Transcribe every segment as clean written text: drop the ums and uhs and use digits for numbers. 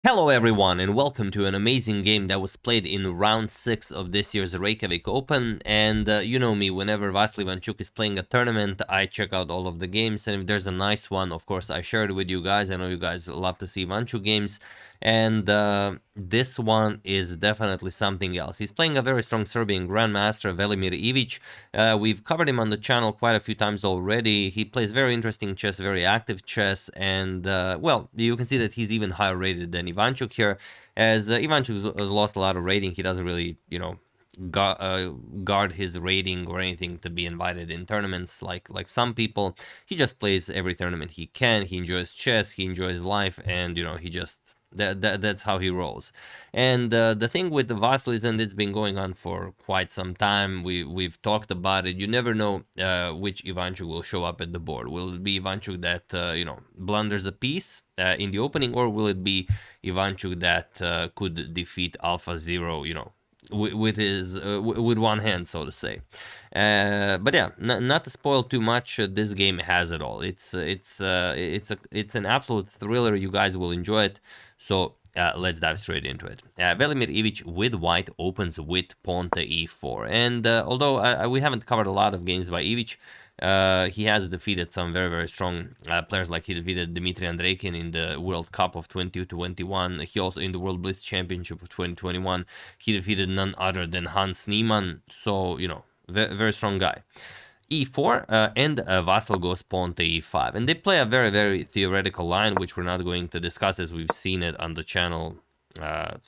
Hello everyone and welcome to an amazing game that was played in round 6 of this year's Reykjavik Open. And you know me, whenever Vasyl Ivanchuk is playing a tournament, I check out all of the games, and if there's a nice one, of course I share it with you guys. I know you guys love to see Ivanchuk games, and this one is definitely something else. He's playing a very strong Serbian Grandmaster, Velimir Ivic. We've covered him on the channel quite a few times already. He plays very interesting chess, very active chess, and well, you can see that he's even higher rated than Ivanchuk here, as Ivanchuk has lost a lot of rating. He doesn't really, you know, guard his rating or anything to be invited in tournaments like some people. He just plays every tournament he can. He enjoys chess, he enjoys life, and you know, he just that's how he rolls. And the thing with the Vasyl is, and it's been going on for quite some time, we've talked about it, you never know which Ivanchuk will show up at the board. Will it be Ivanchuk that you know, blunders a piece in the opening, or will it be Ivanchuk that could defeat Alpha Zero, you know, with his with one hand, so to say. But yeah, not to spoil too much, this game has it all. It's an absolute thriller. You guys will enjoy it. So let's dive straight into it. Velimir Ivic with white opens with pawn to e4, and although we haven't covered a lot of games by Ivic, he has defeated some very strong players. Like he defeated Dmitry Andreikin in the World Cup of 2021. He also, in the World Blitz Championship of 2021, he defeated none other than Hans Niemann. So, you know, very strong guy. e4 and Vasyl goes pawn to e5, and they play a very theoretical line, which we're not going to discuss, as we've seen it on the channel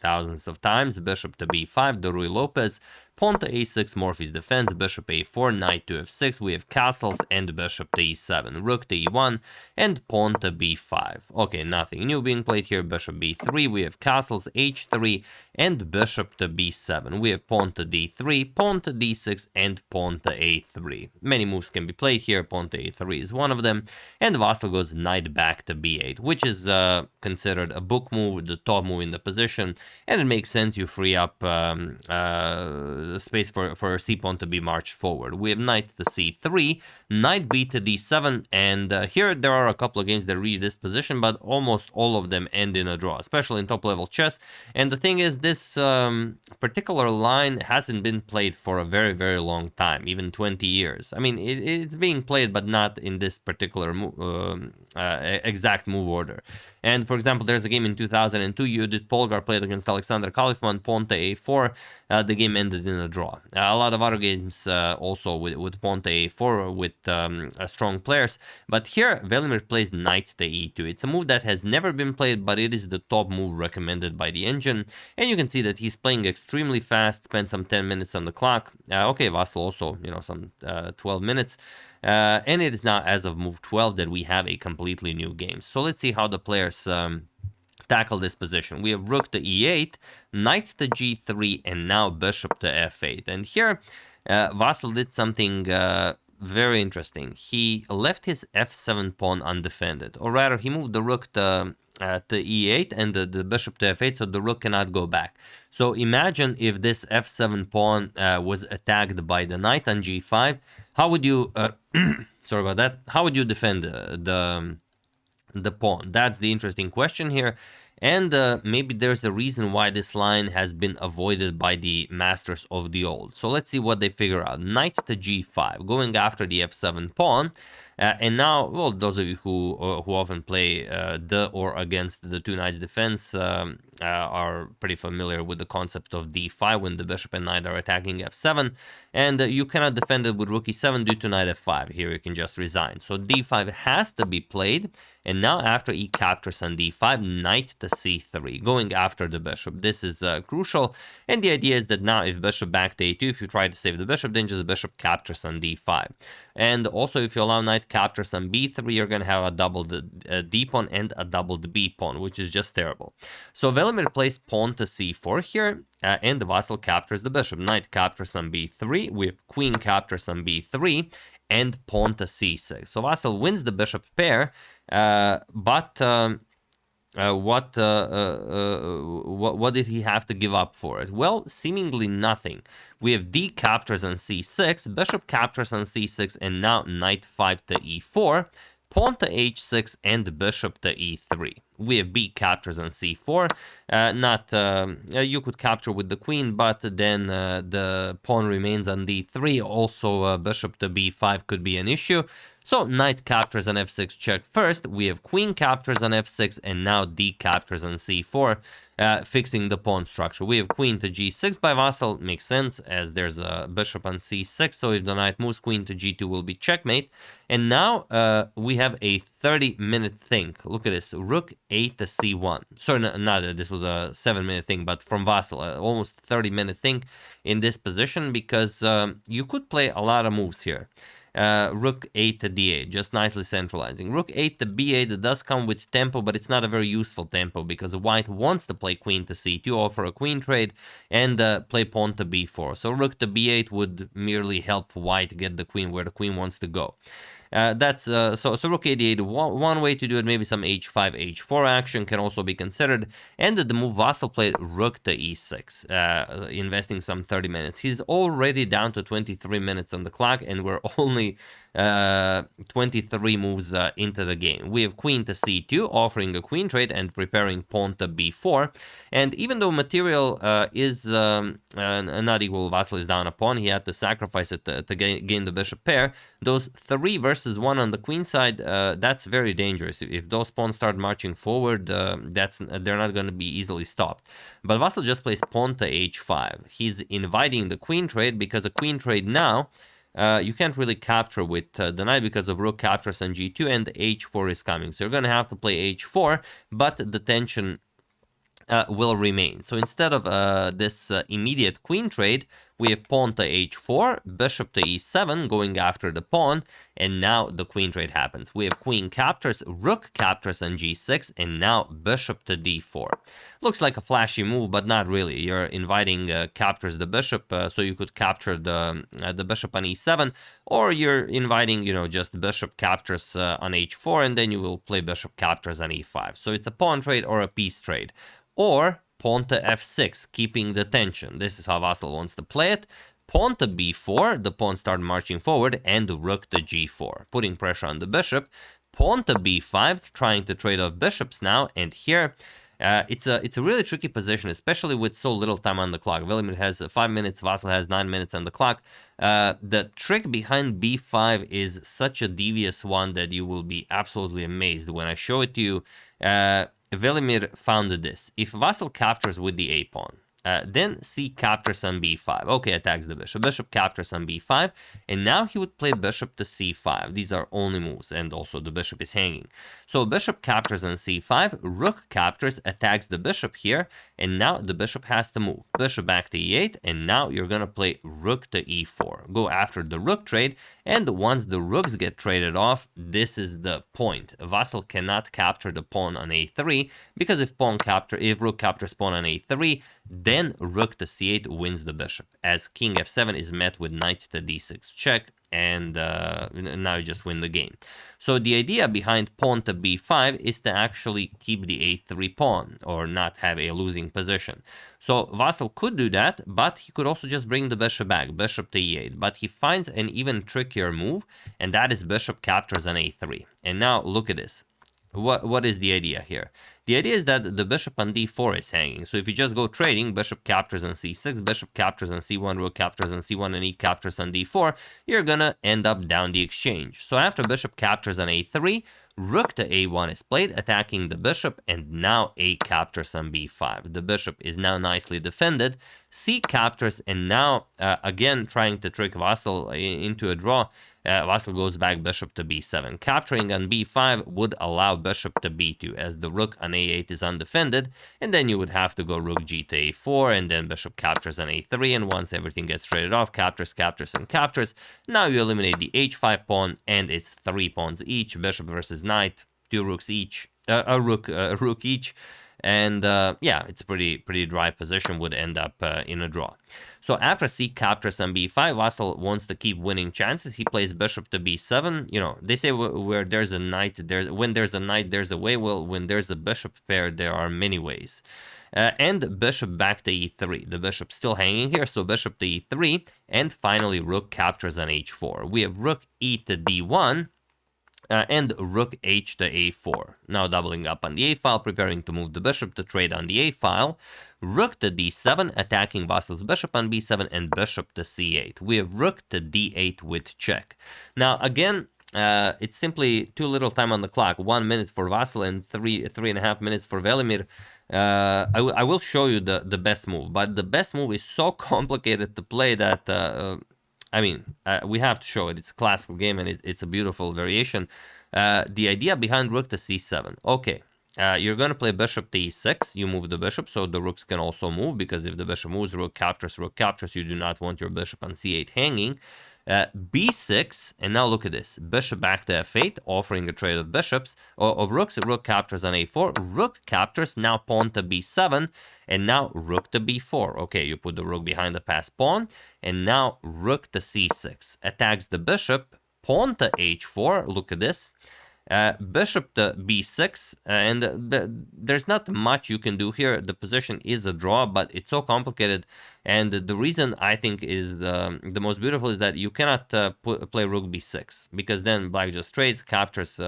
thousands of times. Bishop to b5, the Ruy Lopez. Pawn to a6, Morphy's defense. Bishop a4, knight to f6. We have castles and bishop to e7, rook to e1, and pawn to b5. Okay, nothing new being played here. Bishop b3, we have castles, h3, and bishop to b7. We have pawn to d3, pawn to d6, and pawn to a3. Many moves can be played here. Pawn to a3 is one of them, and Vasyl goes knight back to b8, which is considered a book move, the top move in the position, and it makes sense. You free up space for c pawn to be marched forward. We have knight to c3, knight b to d7, and here there are a couple of games that reach this position, but almost all of them end in a draw, especially in top level chess. And the thing is, this particular line hasn't been played for a very long time, even 20 years. I mean, it's being played, but not in this particular exact move order. And for example, there's a game in 2002, Judith Polgar played against Alexander Kalifman, pawn to a4. The game ended in a draw. A lot of other games also with pawn to a4 with strong players. But here, Velimir plays knight to e2. It's a move that has never been played, but it is the top move recommended by the engine. And you can see that he's playing extremely fast, spent some 10 minutes on the clock. Okay, Vasyl also, you know, some 12 minutes. And it is now, as of move 12, that we have a completely new game. So let's see how the players tackle this position. We have rook to e8, knight to g3, and now bishop to f8. And here, Vasyl did something very interesting. He left his f7 pawn undefended, or rather, he moved the rook to e8 and the bishop to f8, so the rook cannot go back. So imagine if this f7 pawn was attacked by the knight on g5. How would you sorry about that, how would you defend the pawn? That's the interesting question here. And maybe there's a reason why this line has been avoided by the masters of the old. So let's see what they figure out. Knight to g5, going after the f7 pawn. And now, well, those of you who often play the or against the two knights defense are pretty familiar with the concept of d5 when the bishop and knight are attacking f7, and you cannot defend it with rook e7 due to knight f5. Here you can just resign. So d5 has to be played, and now after e captures on d5, knight to c3, going after the bishop. This is crucial, and the idea is that now if bishop back to a2, if you try to save the bishop, then just bishop captures on d5. And also, if you allow knight captures on b3, you're going to have a doubled d pawn and a doubled b pawn, which is just terrible. So Velimir plays pawn to c4 here, and Vasyl captures the bishop. Knight captures on b3, with queen captures on b3, and pawn to c6. So Vasyl wins the bishop pair, but what did he have to give up for it? Well, seemingly nothing. We have d captures on c6, bishop captures on c6, and now knight 5 to e4, pawn to h6, and bishop to e3. We have b captures on c4. You could capture with the queen, but then the pawn remains on d3. Also, bishop to b5 could be an issue. So knight captures on f6 check first. We have queen captures on f6, and now d captures on c4, fixing the pawn structure. We have queen to g6 by Vasyl. Makes sense, as there's a bishop on c6. So if the knight moves, queen to g2 will be checkmate. And now we have a 30-minute thing. Look at this. Rook 8 to c1. Sorry, not this was a 7-minute thing, but from Vasyl, almost 30-minute thing in this position, because you could play a lot of moves here. Rook 8 to d8, just nicely centralizing. Rook 8 to b8 does come with tempo, but it's not a very useful tempo, because white wants to play queen to c2, offer a queen trade, and play pawn to b4. So rook to b8 would merely help white get the queen where the queen wants to go. So rook a8, one way to do it. Maybe some h5, h4 action can also be considered. And the move Vasyl played rook to e6, investing some 30 minutes. He's already down to 23 minutes on the clock, and we're only 23 moves into the game. We have queen to c2, offering a queen trade and preparing pawn to b4. And even though material is not equal, Vasyl is down a pawn, he had to sacrifice it to gain the bishop pair. Those 3 versus 1 on the queen side, that's very dangerous. If those pawns start marching forward, they're not going to be easily stopped. But Vasyl just plays pawn to h5. He's inviting the queen trade, because a queen trade now, you can't really capture with the knight because of rook captures on g2, and h4 is coming. So you're going to have to play h4, but the tension will remain. So instead of this immediate queen trade, we have pawn to h4, bishop to e7, going after the pawn, and now the queen trade happens. We have queen captures, rook captures on g6, and now bishop to d4. Looks like a flashy move, but not really. You're inviting captures the bishop, so you could capture the bishop on e7, or you're inviting, just bishop captures on h4, and then you will play bishop captures on e5. So it's a pawn trade or a piece trade. Or pawn to f6, keeping the tension. This is how Vasyl wants to play it. Pawn to b4, the pawn start marching forward, and rook to g4, putting pressure on the bishop. Pawn to b5, trying to trade off bishops now, and here it's a really tricky position, especially with so little time on the clock. Velimir has 5 minutes, Vasyl has 9 minutes on the clock. The trick behind b5 is such a devious one that you will be absolutely amazed when I show it to you. Velimir found this. If Vasyl captures with the a-pawn, then c captures on b5. Okay, attacks the bishop. Bishop captures on b5, and now he would play bishop to c5. These are only moves, and also the bishop is hanging. So bishop captures on c5, rook captures, attacks the bishop here, and now the bishop has to move. Bishop back to e8, and now you're going to play rook to e4. Go after the rook trade, and once the rooks get traded off, this is the point. Vasyl cannot capture the pawn on a3, because if rook captures pawn on a3, then rook to c8 wins the bishop, as king f7 is met with knight to d6 check, and now you just win the game. So the idea behind pawn to b5 is to actually keep the a3 pawn, or not have a losing position. So Vasyl could do that, but he could also just bring the bishop back, bishop to e8. But he finds an even trickier move, and that is bishop captures on a3. And now look at this. What is the idea here? The idea is that the bishop on d4 is hanging. So if you just go trading, bishop captures on c6, bishop captures on c1, rook captures on c1, and e captures on d4, you're gonna end up down the exchange. So after bishop captures on a3, rook to a1 is played, attacking the bishop, and now a captures on b5. The bishop is now nicely defended. C captures, and now again trying to trick Vasyl into a draw. Vasyl goes back bishop to b7. Capturing on b5 would allow bishop to b2, as the rook on a8 is undefended, and then you would have to go rook g to a4, and then bishop captures on a3, and once everything gets traded off, captures, captures, and captures, now you eliminate the h5 pawn, and it's 3 pawns each, bishop versus knight, 2 rooks each, a rook each, and yeah, it's a pretty dry position, would end up in a draw. So after c captures on b5, Vasyl wants to keep winning chances. He plays bishop to b7. They say where there's a knight, when there's a knight, there's a way. Well, when there's a bishop pair, there are many ways. And bishop back to e3. The bishop still hanging here, so bishop to e3, and finally rook captures on h4. We have rook e to d1. and rook h to a4. Now doubling up on the a file, preparing to move the bishop to trade on the a file. Rook to d7, attacking Vasyl's bishop on b7, and bishop to c8. We have rook to d8 with check. Now again, it's simply too little time on the clock. 1 minute for Vasyl and 3.5 minutes for Velimir. I will show you the best move, but the best move is so complicated to play that I mean, we have to show it. It's a classical game and it's a beautiful variation. The idea behind rook to c7. Okay, you're going to play bishop to e6. You move the bishop so the rooks can also move, because if the bishop moves, rook captures, you do not want your bishop on c8 hanging. b6, and now look at this. Bishop back to f8, offering a trade of bishops, of rooks. Rook captures on a4. Rook captures, now pawn to b7, and now rook to b4. Okay, you put the rook behind the passed pawn, and now rook to c6. Attacks the bishop, pawn to h4. Look at this. Bishop to b6, and there's not much you can do here. The position is a draw, but it's so complicated, and the reason I think is the most beautiful is that you cannot play rook b6, because then black just trades, captures,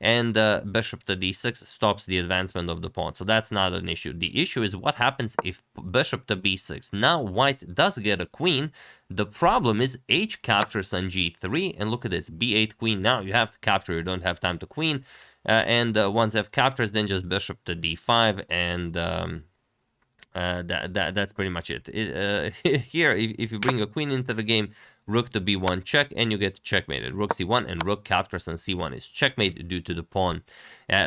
and bishop to d6 stops the advancement of the pawn. So that's not an issue. The issue is what happens if bishop to b6. Now white does get a queen. The problem is h captures on g3, and look at this, b8 queen. Now you have to capture, you don't have time to queen, and once f captures, then just bishop to d5, and that's pretty much it. Here, if you bring a queen into the game, rook to b1 check, and you get checkmated. Rook c1, and rook captures on c1 is checkmate due to the pawn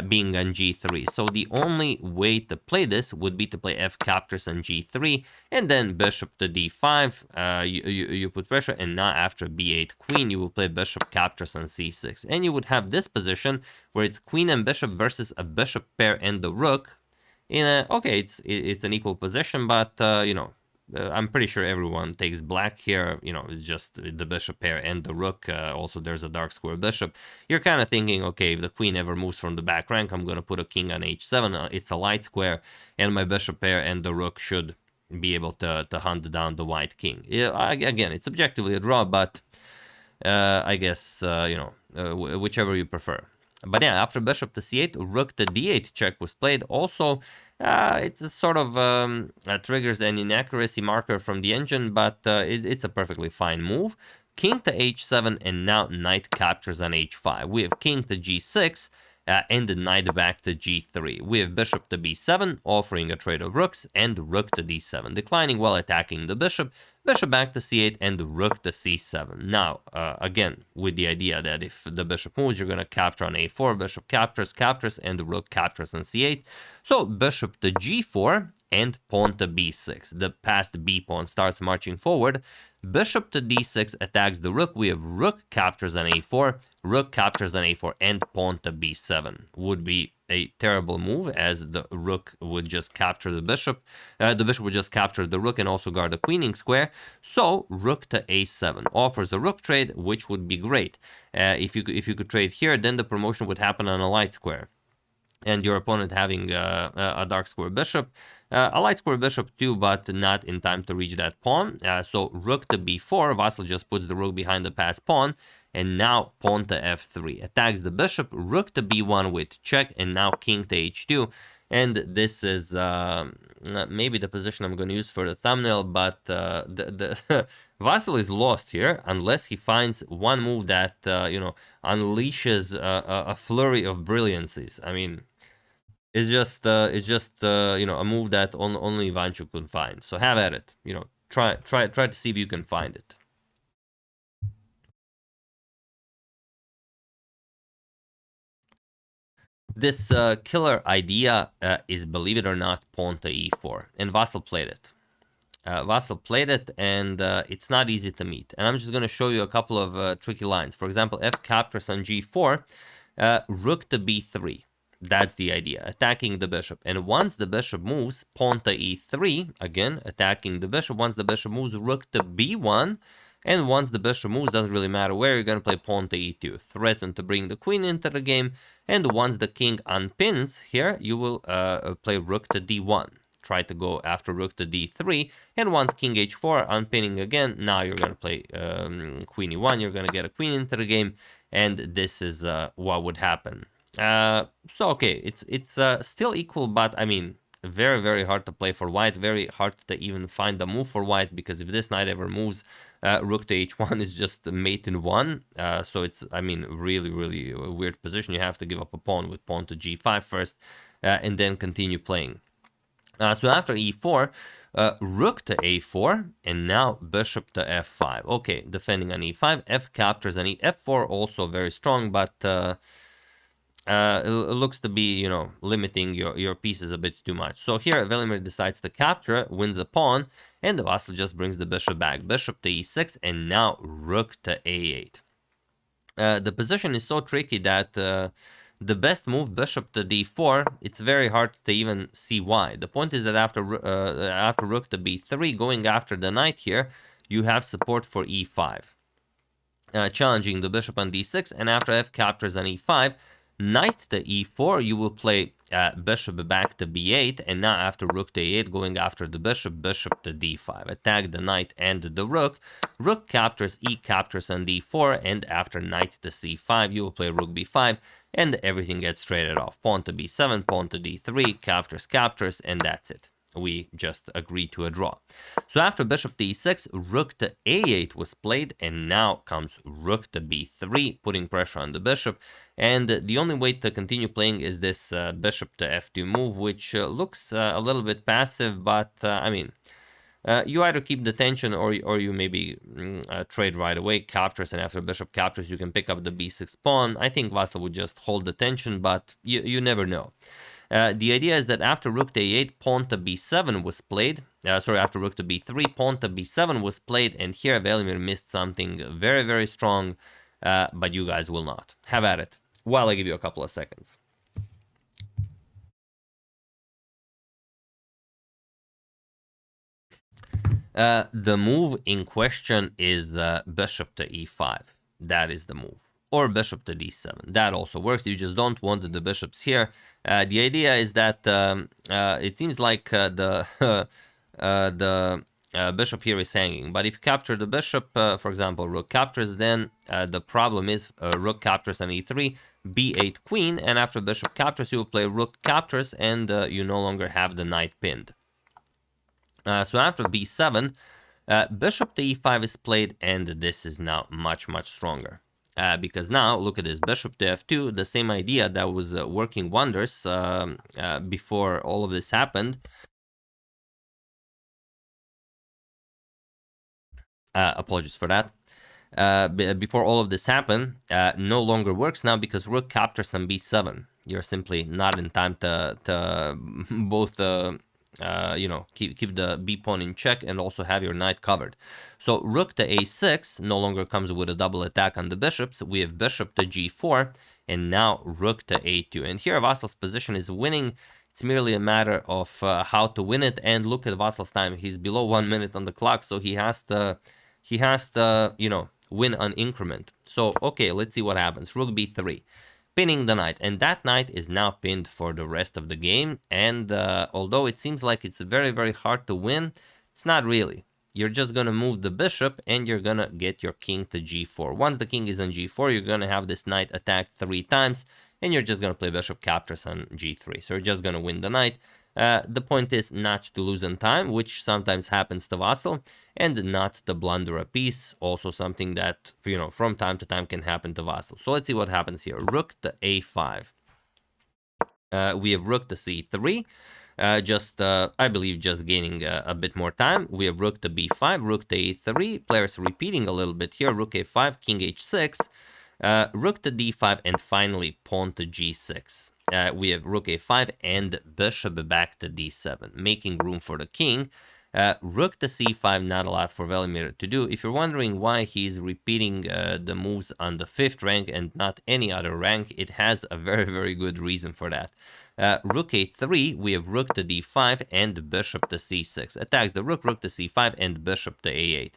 being on g3. So the only way to play this would be to play f captures on g3, and then bishop to d5. You put pressure, and now after b8 queen, you will play bishop captures on c6, and you would have this position where it's queen and bishop versus a bishop pair and the rook. Okay, it's an equal position, but you know, I'm pretty sure everyone takes black here. You know, it's just the bishop pair and the rook. Also, there's a dark square bishop. You're kind of thinking, okay, if the queen ever moves from the back rank, I'm going to put a king on h7. It's a light square, and my bishop pair and the rook should be able to hunt down the white king. Again, it's objectively a draw, but I guess, you know, whichever you prefer. But yeah, after bishop to c8, rook to d8 check was played. Also, it's a sort of triggers an inaccuracy marker from the engine, but it's a perfectly fine move. King to h7, and now knight captures on h5. We have king to g6, and the knight back to g3. We have bishop to b7, offering a trade of rooks, and rook to d7, declining while attacking the bishop. Bishop back to c8, and rook to c7. Now, again, with the idea that if the bishop moves, you're going to capture on a4. Bishop captures, and the rook captures on c8. So bishop to g4, and pawn to b6. The passed b pawn starts marching forward. Bishop to d6 attacks the rook. We have rook captures on a4, rook captures on a4, and pawn to b7. Would be a terrible move, as the rook would just capture the bishop. The bishop would just capture the rook and also guard the queening square. So rook to a7 offers a rook trade, which would be great. If you could trade here, then the promotion would happen on a light square, and your opponent having a dark square bishop. A light square bishop too, but not in time to reach that pawn. So rook to b4, Vasyl just puts the rook behind the passed pawn, and now pawn to f3. Attacks the bishop, rook to b1 with check, and now king to h2. And this is maybe the position I'm going to use for the thumbnail, but Vasyl is lost here unless he finds one move that, you know, unleashes a flurry of brilliancies. I mean, it's just you know, a move that only Ivanchuk could find. So have at it. You know, try to see if you can find it. This killer idea is, believe it or not, pawn to e4, and Vasyl played it. Vasyl played it, and it's not easy to meet. And I'm just going to show you a couple of tricky lines. For example, f captures on g4, rook to b3. That's the idea, attacking the bishop. And once the bishop moves, pawn to e3, again, attacking the bishop. Once the bishop moves, rook to b1. And once the bishop moves, doesn't really matter where, you're going to play pawn to e2. Threaten to bring the queen into the game. And once the king unpins here, you will play rook to d1. Try to go after rook to d3. And once king h4, unpinning again, now you're going to play queen e1. You're going to get a queen into the game. and this is what would happen. So okay, it's still equal, but I mean, very, very hard to play for white, very hard to even find a move for white, because if this knight ever moves, rook to h1 is just mate in 1, so it's, I mean, really, really a weird position. You have to give up a pawn with pawn to g5 first, and then continue playing. So after e4, rook to a4, and now bishop to f5. Okay, defending on e5, f captures on f4, also very strong, but it looks to be, you know, limiting your pieces a bit too much. So here Velimir decides to capture, wins a pawn, and Vasyl just brings the bishop back. Bishop to e6, and now rook to a8. The position is so tricky that the best move, bishop to d4, it's very hard to even see why. The point is that after rook to b3, going after the knight here, you have support for e5. Challenging the bishop on d6, and after f captures on e5, knight to e4, you will play bishop back to b8, and now after rook to a8, going after the bishop, bishop to d5. Attack the knight and the rook. Rook captures, e captures on d4, and after knight to c5, you will play rook b5, and everything gets traded off. Pawn to b7, pawn to d3, captures, captures, and that's it. We just agreed to a draw. So after bishop to e6, rook to a8 was played, and now comes rook to b3, putting pressure on the bishop. And the only way to continue playing is this bishop to f2 move, which looks a little bit passive, but I mean, you either keep the tension or you maybe trade right away, captures, and after bishop captures, you can pick up the b6 pawn. I think Vasyl would just hold the tension, but you never know. The idea is that after rook to a8, pawn to b7 was played. After rook to b3, pawn to b7 was played, and here Velimir missed something very, very strong, but you guys will not. Have at it, while I give you a couple of seconds. The move in question is bishop to e5. That is the move. Or bishop to d7. That also works. You just don't want the bishops here. The idea is that it seems like the bishop here is hanging. But if you capture the bishop, for example, rook captures, then the problem is rook captures on e3, b8 queen, and after bishop captures, you will play rook captures, and you no longer have the knight pinned. So after b7, bishop to e5 is played, and this is now much, much stronger. Because now, look at this, bishop to f2, the same idea that was working wonders before all of this happened. Apologies for that. Before all of this happened, no longer works now because rook captures on b7. You're simply not in time to both you know, keep the b pawn in check and also have your knight covered. So rook to a6 no longer comes with a double attack on the bishops. We have bishop to g4, and now rook to a2. And here Vasyl's position is winning. It's merely a matter of how to win it. And look at Vasyl's time; he's below 1 minute on the clock, so he has to you know, win an increment. So okay, let's see what happens. Rook b3. Pinning the knight, and that knight is now pinned for the rest of the game. And although it seems like it's very, very hard to win, it's not really. You're just gonna move the bishop, and you're gonna get your king to g4. Once the king is on g4, you're gonna have this knight attacked 3 times, and you're just gonna play bishop captures on g3. So you're just gonna win the knight. The point is not to lose in time, which sometimes happens to Vasyl, and not to blunder a piece, also something that, you know, from time to time can happen to Vasyl. So let's see what happens here. Rook to a5. We have rook to c3, I believe just gaining a bit more time. We have rook to b5, rook to a3, players repeating a little bit here, rook a5, king h6, rook to d5, and finally pawn to g6. We have rook a5 and bishop back to d7, making room for the king. Rook to c5, not a lot for Velimir to do. If you're wondering why he's repeating the moves on the 5th rank and not any other rank, it has a very, very good reason for that. Rook a3, we have rook to d5 and bishop to c6. Attacks the rook, rook to c5, and bishop to a8.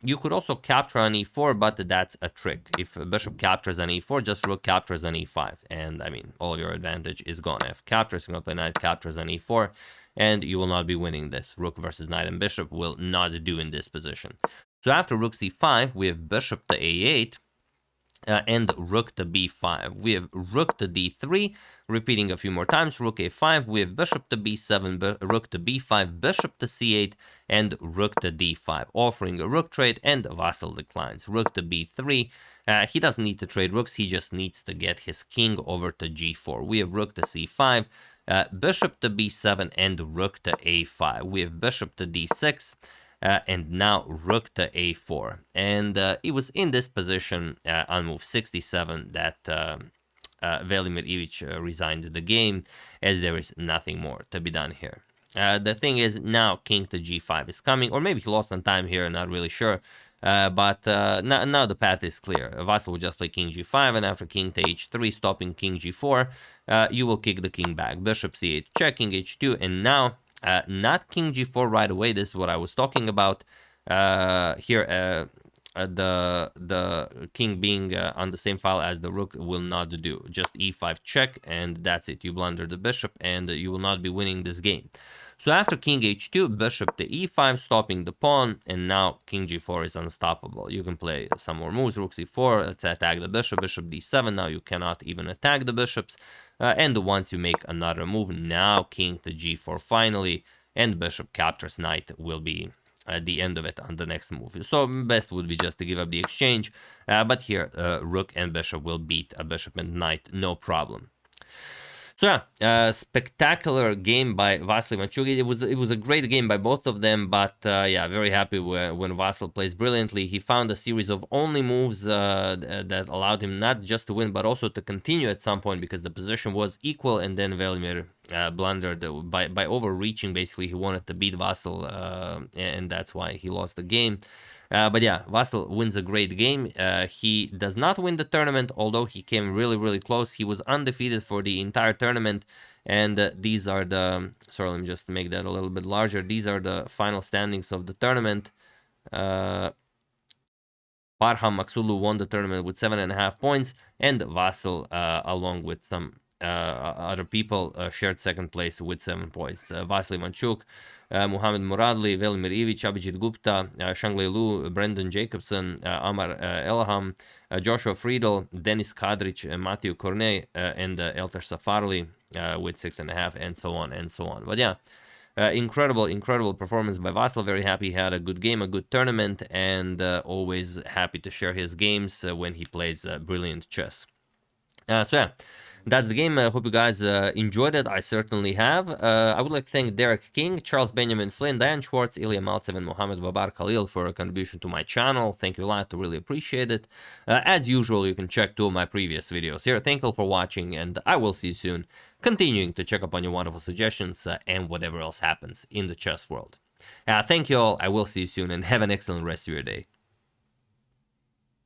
You could also capture on e4, but that's a trick. If bishop captures on e4, just rook captures on e5. And, I mean, all your advantage is gone. If captures, you're going to play knight captures on e4, and you will not be winning this. Rook versus knight and bishop will not do in this position. So after rook c5, we have bishop to a8. and rook to b5. We have rook to d3, repeating a few more times, rook a5. We have bishop to b7, rook to b5, bishop to c8, and rook to d5, offering a rook trade, and Vasyl declines. Rook to b3. He doesn't need to trade rooks, he just needs to get his king over to g4. We have rook to c5, bishop to b7, and rook to a5. We have bishop to d6, and now rook to a4. And it was in this position on move 67 that Velimir Ivic resigned the game, as there is nothing more to be done here. The thing is, now king to g5 is coming, or maybe he lost on time here, not really sure. But now the path is clear. Vasyl will just play king g5, and after king to h3, stopping king g4, you will kick the king back. Bishop c8, check, king h2, and now not king g4 right away. This is what I was talking about. Here, the king being on the same file as the rook will not do. Just e5 check, and that's it. You blunder the bishop, and you will not be winning this game. So after king h2, bishop to e5, stopping the pawn, and now king g4 is unstoppable. You can play some more moves, rook c4, let's attack the bishop, bishop d7, now you cannot even attack the bishops. And once you make another move, now king to g4 finally, and bishop captures knight will be the end of it on the next move. So best would be just to give up the exchange, but here rook and bishop will beat a bishop and knight, no problem. So yeah, spectacular game by Vasyl Ivanchuk. It was a great game by both of them, but yeah, very happy when Vasyl plays brilliantly. He found a series of only moves that allowed him not just to win, but also to continue at some point, because the position was equal, and then Velimir blundered by overreaching. Basically, he wanted to beat Vasyl, and that's why he lost the game. But yeah, Vasyl wins a great game. He does not win the tournament, although he came really close. He was undefeated for the entire tournament, and these are the... Sorry, let me just make that a little bit larger. These are the final standings of the tournament. Parham Maksulu won the tournament with 7.5 points, and Vasyl, along with some other people, shared second place with 7 points. Vasyl Ivanchuk, Muhammad Muradli, Velimir Ivic, Abhijit Gupta, Shanglei Lu, Brendan Jacobson, Amar Elham, Joshua Friedel, Denis Kadric, Matthew Cornet, and Elter Safarli with 6.5, and so on and so on. But yeah, incredible performance by Vasyl. Very happy he had a good game, a good tournament, and always happy to share his games when he plays brilliant chess. So yeah, that's the game. I hope you guys enjoyed it. I certainly have. I would like to thank Derek King, Charles Benjamin Flynn, Diane Schwartz, Ilya Maltsev, and Mohammed Babar Khalil for a contribution to my channel. Thank you a lot. I really appreciate it. As usual, you can check 2 of my previous videos here. Thank you for watching, and I will see you soon, continuing to check up on your wonderful suggestions and whatever else happens in the chess world. Thank you all. I will see you soon, and have an excellent rest of your day.